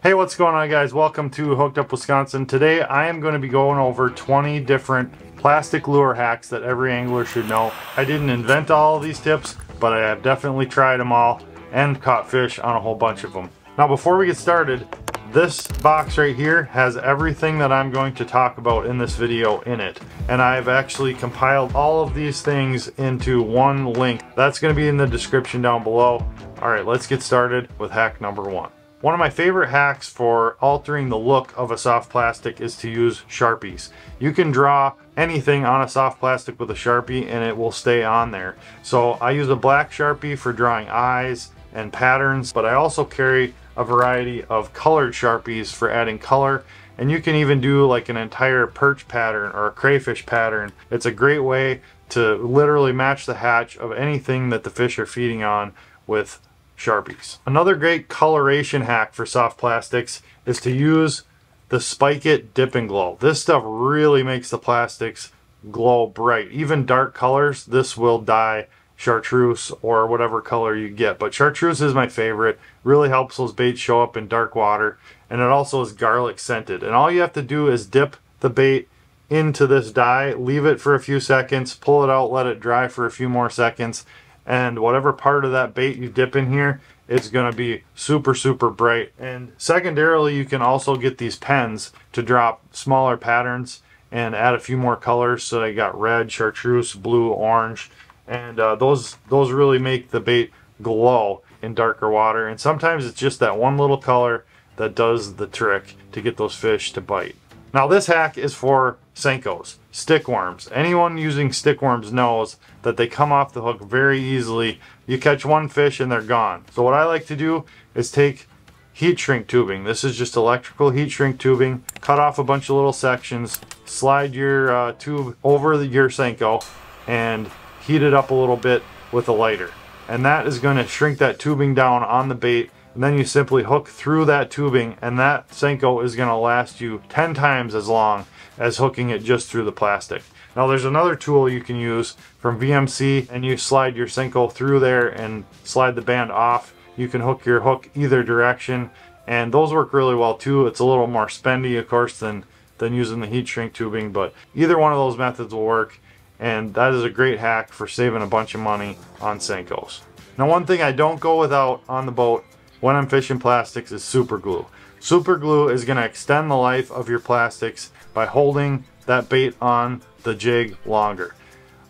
Hey, what's going on, guys? Welcome to Hooked Up Wisconsin. Today I am going to be going over 20 different plastic lure hacks that every angler should know. I didn't invent all of these tips, but I have definitely tried them all and caught fish on a whole bunch of them. Now before we get started, this box right here has everything that I'm going to talk about in this video in it. And I've actually compiled all of these things into one link. That's going to be in the description down below. Alright, let's get started with hack number one. One of my favorite hacks for altering the look of a soft plastic is to use Sharpies. You can draw anything on a soft plastic with a Sharpie and it will stay on there. So I use a black Sharpie for drawing eyes and patterns, but I also carry a variety of colored Sharpies for adding color. And you can even do like an entire perch pattern or a crayfish pattern. It's a great way to literally match the hatch of anything that the fish are feeding on with Sharpies. Another great coloration hack for soft plastics is to use the Spike It Dip and Glow. This stuff really makes the plastics glow bright. Even dark colors, this will dye chartreuse or whatever color you get. But chartreuse is my favorite. Really helps those baits show up in dark water. And it also is garlic scented. And all you have to do is dip the bait into this dye, leave it for a few seconds, pull it out, let it dry for a few more seconds. And whatever part of that bait you dip in here, it's going to be super bright. And secondarily, you can also get these pens to drop smaller patterns and add a few more colors. So you got red, chartreuse, blue, orange, and those really make the bait glow in darker water. And sometimes it's just that one little color that does the trick to get those fish to bite. Now this hack is for Senkos, stickworms. Anyone using stickworms knows that they come off the hook very easily. You catch one fish and they're gone. So what I like to do is take heat shrink tubing. This is just electrical heat shrink tubing. Cut off a bunch of little sections, slide your tube over your Senko and heat it up a little bit with a lighter. And that is going to shrink that tubing down on the bait. And then you simply hook through that tubing and that Senko is going to last you 10 times as long as hooking it just through the plastic. Now there's another tool you can use from VMC, and you slide your Senko through there and slide the band off. You can hook your hook either direction, and those work really well too. It's a little more spendy, of course, than using the heat shrink tubing, but either one of those methods will work, and that is a great hack for saving a bunch of money on Senkos. Now one thing I don't go without on the boat when I'm fishing plastics is super glue. Super glue is going to extend the life of your plastics by holding that bait on the jig longer.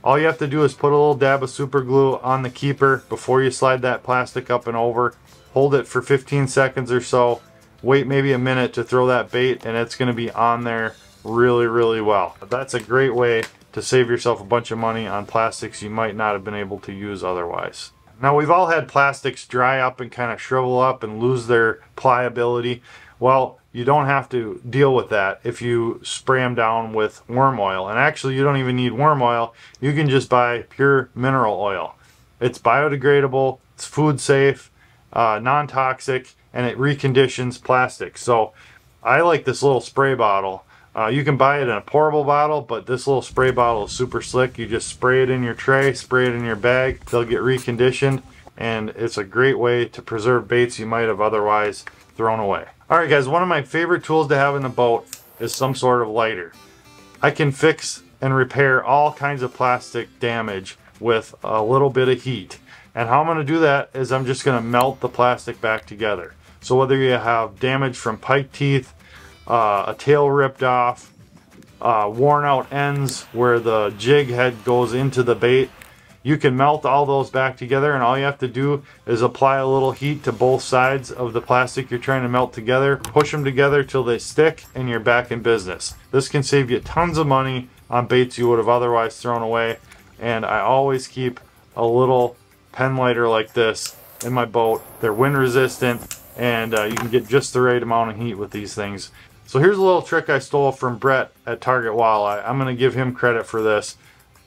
All you have to do is put a little dab of super glue on the keeper before you slide that plastic up and over. Hold it for 15 seconds or so. Wait maybe a minute to throw that bait and it's going to be on there really well. That's a great way to save yourself a bunch of money on plastics you might not have been able to use otherwise. Now we've all had plastics dry up and kind of shrivel up and lose their pliability. Well, you don't have to deal with that if you spray them down with worm oil. And actually you don't even need worm oil. You can just buy pure mineral oil. It's biodegradable, it's food safe, non-toxic, and it reconditions plastic. So I like this little spray bottle. You can buy it in a pourable bottle, but this little spray bottle is super slick. You just spray it in your tray, spray it in your bag. They'll get reconditioned, and it's a great way to preserve baits you might have otherwise thrown away. Alright guys, one of my favorite tools to have in the boat is some sort of lighter. I can fix and repair all kinds of plastic damage with a little bit of heat. And how I'm going to do that is I'm just going to melt the plastic back together. So whether you have damage from pike teeth, a tail ripped off, worn out ends where the jig head goes into the bait, you can melt all those back together, and all you have to do is apply a little heat to both sides of the plastic you're trying to melt together, push them together till they stick, and you're back in business. This can save you tons of money on baits you would have otherwise thrown away, and I always keep a little pen lighter like this in my boat. They're wind resistant, and you can get just the right amount of heat with these things. So here's a little trick I stole from Brett at Target Walleye. I'm going to give him credit for this,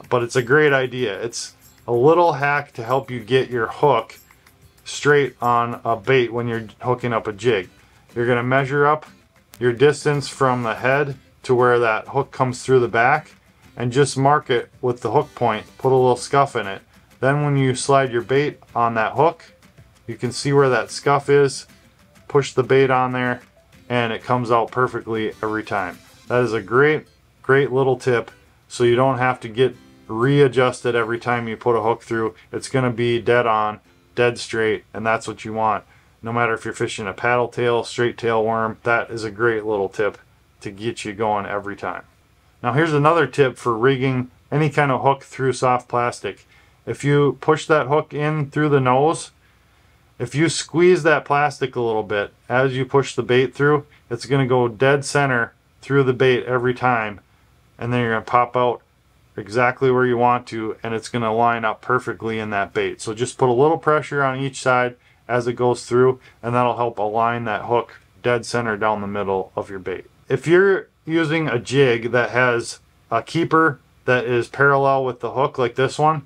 but it's a great idea. It's a little hack to help you get your hook straight on a bait when you're hooking up a jig. You're going to measure up your distance from the head to where that hook comes through the back and just mark it with the hook point. Put a little scuff in it. Then when you slide your bait on that hook, you can see where that scuff is. Push the bait on there and it comes out perfectly every time. That is a great little tip, so you don't have to get readjusted every time you put a hook through. It's going to be dead on, dead straight, and that's what you want. No matter if you're fishing a paddle tail, straight tail worm, that is a great little tip to get you going every time. Now here's another tip for rigging any kind of hook through soft plastic. If you push that hook in through the nose, if you squeeze that plastic a little bit as you push the bait through, it's going to go dead center through the bait every time, and then you're going to pop out exactly where you want to, and it's going to line up perfectly in that bait. So just put a little pressure on each side as it goes through, and that'll help align that hook dead center down the middle of your bait. If you're using a jig that has a keeper that is parallel with the hook like this one,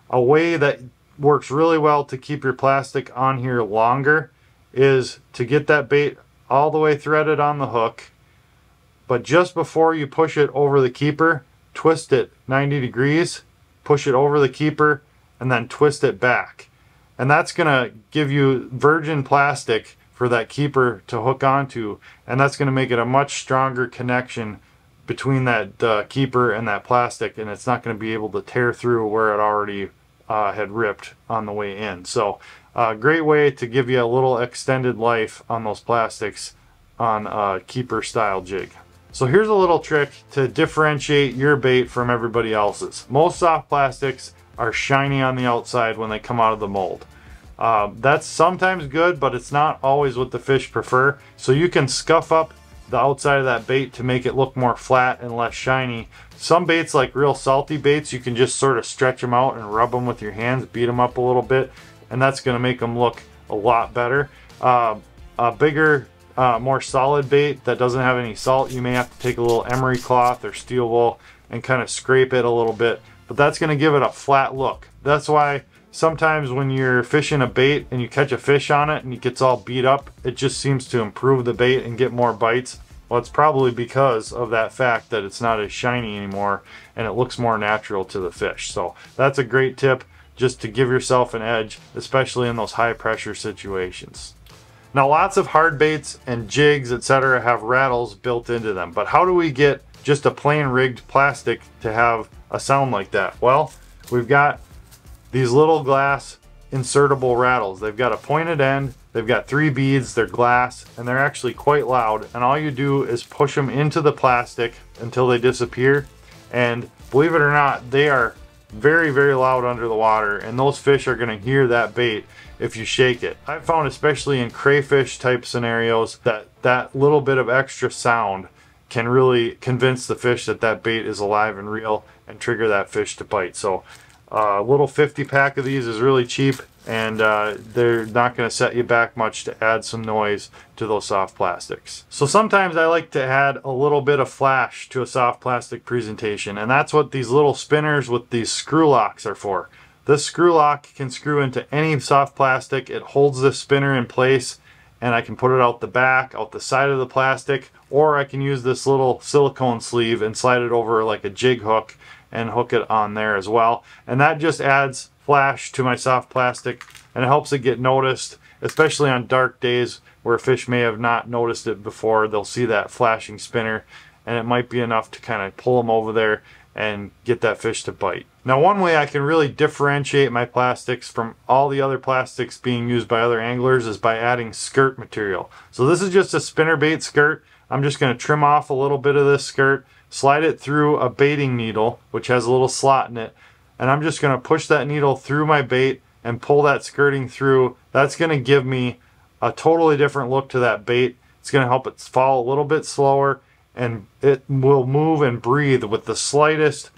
a way that works really well to keep your plastic on here longer is to get that bait all the way threaded on the hook, but just before you push it over the keeper, twist it 90 degrees, push it over the keeper, and then twist it back. And that's going to give you virgin plastic for that keeper to hook onto, and that's going to make it a much stronger connection between that keeper and that plastic, and it's not going to be able to tear through where it already had ripped on the way in. So great way to give you a little extended life on those plastics on a keeper style jig. So here's a little trick to differentiate your bait from everybody else's. Most soft plastics are shiny on the outside when they come out of the mold. That's sometimes good, but it's not always what the fish prefer. So you can scuff up the outside of that bait to make it look more flat and less shiny. Some baits, like real salty baits, you can just sort of stretch them out and rub them with your hands, beat them up a little bit, and that's going to make them look a lot better. A bigger, more solid bait that doesn't have any salt, you may have to take a little emery cloth or steel wool and kind of scrape it a little bit, but that's going to give it a flat look. That's why sometimes when you're fishing a bait and you catch a fish on it and it gets all beat up, it just seems to improve the bait and get more bites. Well, it's probably because of that fact that it's not as shiny anymore and it looks more natural to the fish. So that's a great tip just to give yourself an edge, especially in those high pressure situations. Now, lots of hard baits and jigs, etc., have rattles built into them, but how do we get just a plain rigged plastic to have a sound like that? Well, we've got these little glass insertable rattles. They've got a pointed end, they've got 3 beads, they're glass, and they're actually quite loud, and all you do is push them into the plastic until they disappear, and believe it or not, they are very, very loud under the water, and those fish are going to hear that bait if you shake it. I've found, especially in crayfish type scenarios, that that little bit of extra sound can really convince the fish that that bait is alive and real and trigger that fish to bite. So a little 50 pack of these is really cheap, and they're not going to set you back much to add some noise to those soft plastics. So sometimes I like to add a little bit of flash to a soft plastic presentation, and that's what these little spinners with these screw locks are for. This screw lock can screw into any soft plastic. It holds the spinner in place, and I can put it out the back, out the side of the plastic, or I can use this little silicone sleeve and slide it over like a jig hook and hook it on there as well. And that just adds flash to my soft plastic, and it helps it get noticed, especially on dark days where fish may have not noticed it before. They'll see that flashing spinner, and it might be enough to kind of pull them over there and get that fish to bite. Now, one way I can really differentiate my plastics from all the other plastics being used by other anglers is by adding skirt material. So this is just a spinnerbait skirt. I'm just going to trim off a little bit of this skirt, slide it through a baiting needle, which has a little slot in it, and I'm just going to push that needle through my bait and pull that skirting through. That's going to give me a totally different look to that bait. It's going to help it fall a little bit slower, and it will move and breathe with the slightest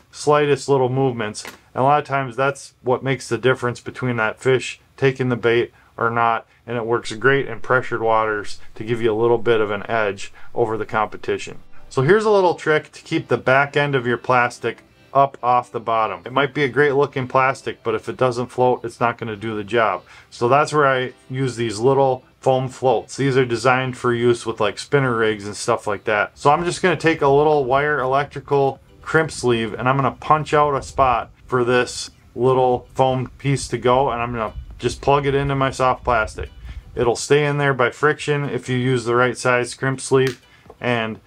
little movements. And a lot of times that's what makes the difference between that fish taking the bait or not, and it works great in pressured waters to give you a little bit of an edge over the competition. So here's a little trick to keep the back end of your plastic up off the bottom. It might be a great looking plastic, but if it doesn't float, it's not going to do the job. So that's where I use these little foam floats. These are designed for use with like spinner rigs and stuff like that. So I'm just going to take a little wire electrical crimp sleeve, and I'm going to punch out a spot for this little foam piece to go, and I'm going to just plug it into my soft plastic. It'll stay in there by friction if you use the right size crimp sleeve, and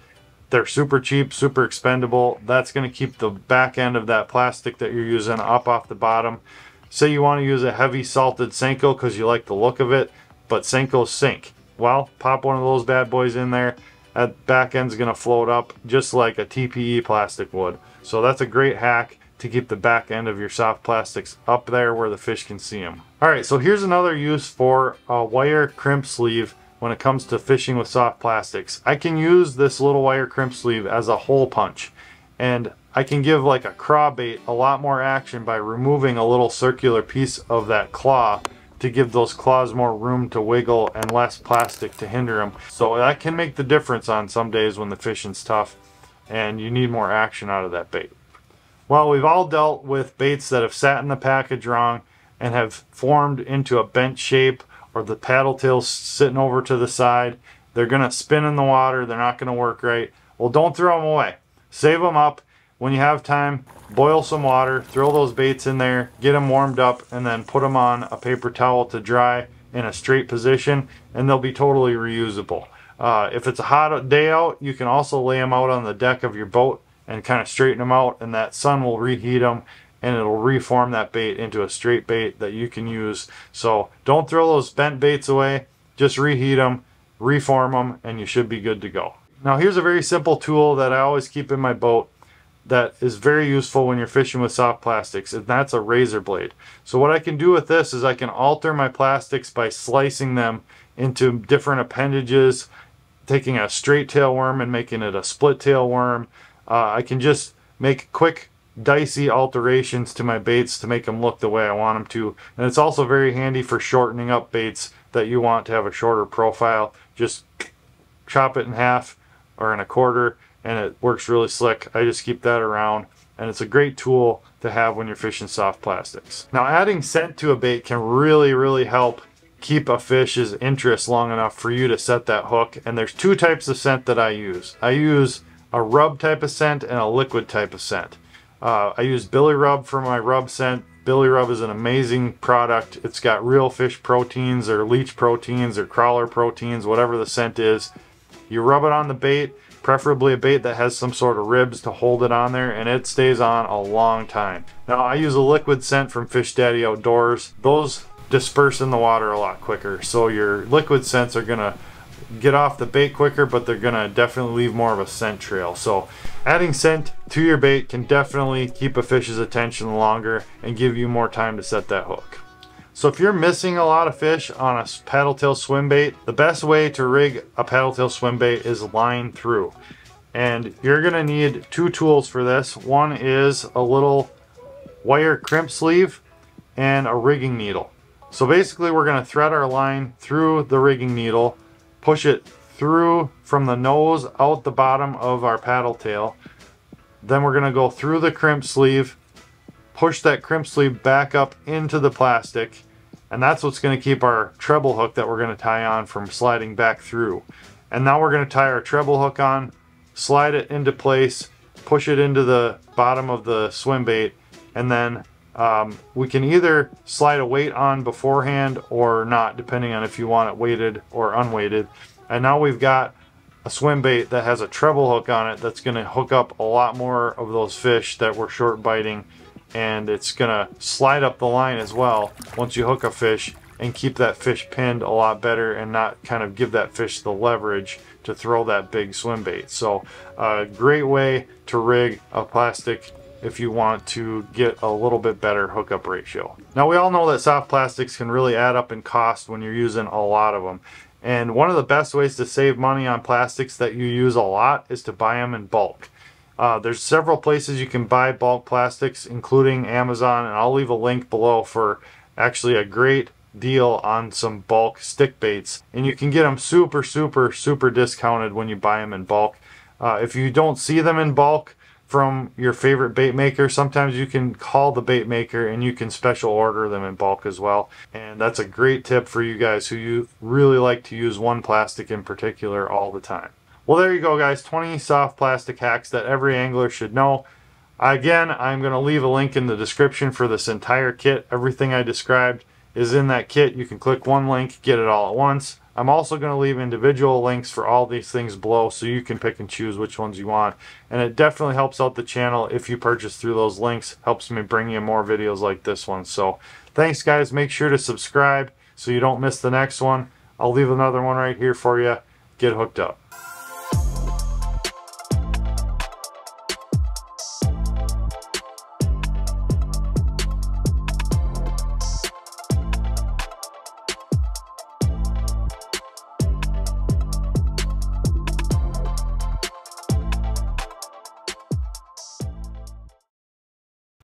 they're super cheap, super expendable. That's going to keep the back end of that plastic that you're using up off the bottom. Say you want to use a heavy salted Senko because you like the look of it, but Senkos sink. Well, pop one of those bad boys in there. That back end's going to float up just like a TPE plastic would. So that's a great hack to keep the back end of your soft plastics up there where the fish can see them. Alright, so here's another use for a wire crimp sleeve when it comes to fishing with soft plastics. I can use this little wire crimp sleeve as a hole punch, and I can give like a craw bait a lot more action by removing a little circular piece of that claw to give those claws more room to wiggle and less plastic to hinder them. So that can make the difference on some days when the fishing's tough and you need more action out of that bait. Well, we've all dealt with baits that have sat in the package wrong and have formed into a bent shape, or the paddle tail's sitting over to the side. They're going to spin in the water. They're not going to work right. Well, don't throw them away. Save them up. When you have time, boil some water, throw those baits in there, get them warmed up, and then put them on a paper towel to dry in a straight position, and they'll be totally reusable. If it's a hot day out, you can also lay them out on the deck of your boat and kind of straighten them out, and that sun will reheat them and it'll reform that bait into a straight bait that you can use. So don't throw those bent baits away, just reheat them, reform them, and you should be good to go. Now here's a very simple tool that I always keep in my boat that is very useful when you're fishing with soft plastics, and that's a razor blade. So what I can do with this is I can alter my plastics by slicing them into different appendages, taking a straight tail worm and making it a split tail worm. I can just make quick dicey alterations to my baits to make them look the way I want them to. And it's also very handy for shortening up baits that you want to have a shorter profile. Just chop it in half or in a quarter and it works really slick. I just keep that around, and it's a great tool to have when you're fishing soft plastics. Now adding scent to a bait can really help keep a fish's interest long enough for you to set that hook. And there's two types of scent that I use. I use a rub type of scent and a liquid type of scent. I use Billy Rub for my rub scent. Billy Rub is an amazing product. It's got real fish proteins or leech proteins or crawler proteins, whatever the scent is. You rub it on the bait, preferably a bait that has some sort of ribs to hold it on there, and it stays on a long time. Now I use a liquid scent from Fish Daddy Outdoors. Those disperse in the water a lot quicker, so your liquid scents are gonna get off the bait quicker, but they're gonna definitely leave more of a scent trail. So adding scent to your bait can definitely keep a fish's attention longer and give you more time to set that hook. So if you're missing a lot of fish on a paddle tail swim bait, the best way to rig a paddle tail swim bait is line through. And you're gonna need two tools for this. One is a little wire crimp sleeve and a rigging needle. So basically we're gonna thread our line through the rigging needle, push it through from the nose out the bottom of our paddle tail. Then we're gonna go through the crimp sleeve, push that crimp sleeve back up into the plastic, and that's what's going to keep our treble hook that we're going to tie on from sliding back through. And now we're going to tie our treble hook on, slide it into place, push it into the bottom of the swim bait, and then we can either slide a weight on beforehand or not, depending on if you want it weighted or unweighted. And now we've got a swim bait that has a treble hook on it that's going to hook up a lot more of those fish that we're short biting, and it's gonna slide up the line as well once you hook a fish and keep that fish pinned a lot better and not kind of give that fish the leverage to throw that big swim bait. So a great way to rig a plastic if you want to get a little bit better hookup ratio. Now we all know that soft plastics can really add up in cost when you're using a lot of them. And one of the best ways to save money on plastics that you use a lot is to buy them in bulk. There's several places you can buy bulk plastics, including Amazon, and I'll leave a link below for actually a great deal on some bulk stick baits. And you can get them super discounted when you buy them in bulk. If you don't see them in bulk from your favorite bait maker, sometimes you can call the bait maker and you can special order them in bulk as well. And that's a great tip for you guys who you really like to use one plastic in particular all the time. Well, there you go, guys. 20 soft plastic hacks that every angler should know. Again, I'm going to leave a link in the description for this entire kit, everything I described. is in that kit. You can click one link, get it all at once. I'm also going to leave individual links for all these things below so you can pick and choose which ones you want. And it definitely helps out the channel if you purchase through those links. Helps me bring you more videos like this one. So thanks guys. Make sure to subscribe so you don't miss the next one. I'll leave another one right here for you. Get hooked up.